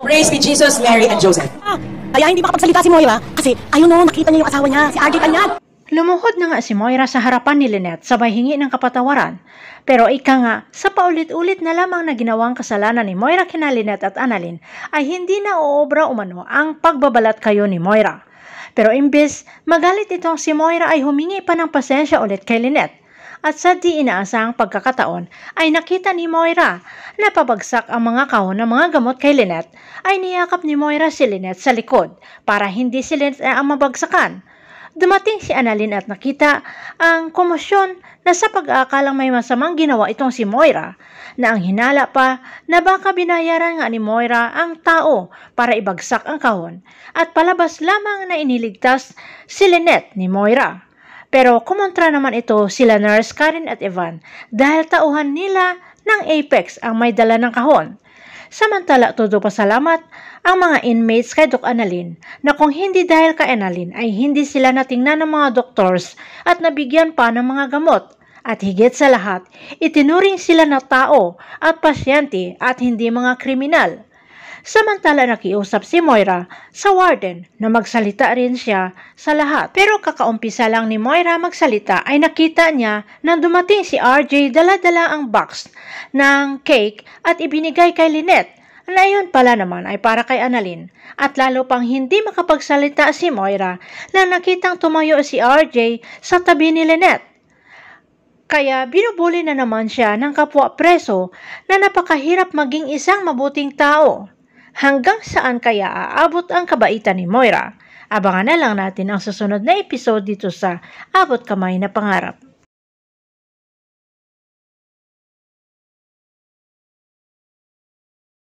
Praise be Jesus, Mary, and Joseph. Kaya hindi makapagsalita si Moira kasi ayun o, nakita niya yung asawa niya, si RJ Cañan. Lumuhod na nga si Moira sa harapan ni Lynette sabay hingi ng kapatawaran. Pero ika nga, sa paulit-ulit na lamang na ginawang kasalanan ni Moira kina Lynette at Annalyn ay hindi na uobra umano ang pagbabalat kayo ni Moira. Pero imbes magalit itong si Moira ay humingi pa ng pasensya ulit kay Lynette. At sa di inaasahang pagkakataon ay nakita ni Moira na pabagsak ang mga kahon ng mga gamot kay Lynette ay niyakap ni Moira si Lynette sa likod para hindi si Lynette ang mabagsakan. Dumating si Annalyn at nakita ang komosyon na sa pag-aakalang may masamang ginawa itong si Moira na ang hinala pa na baka binayaran nga ni Moira ang tao para ibagsak ang kahon at palabas lamang na iniligtas si Lynette ni Moira. Pero kumontra naman ito sila Nurse Karen at Evan dahil tauhan nila ng Apex ang may dala ng kahon. Samantala todo pasalamat ang mga inmates kay Doc Annalyn na kung hindi dahil kay Annalyn ay hindi sila natingnan ng mga doctors at nabigyan pa ng mga gamot. At higit sa lahat, itinuring sila na tao at pasyente at hindi mga kriminal. Samantala nakiusap si Moira sa warden na magsalita rin siya sa lahat. Pero kakaumpisa lang ni Moira magsalita ay nakita niya na dumating si RJ dala-dala ang box ng cake at ibinigay kay Lynette na iyon pala naman ay para kay Annalyn. At lalo pang hindi makapagsalita si Moira na nakitang tumayo si RJ sa tabi ni Lynette. Kaya binubuli na naman siya ng kapwa preso na napakahirap maging isang mabuting tao. Hanggang saan kaya aabot ang kabaitan ni Moira? Abangan na lang natin ang susunod na episode dito sa Abot Kamay na Pangarap.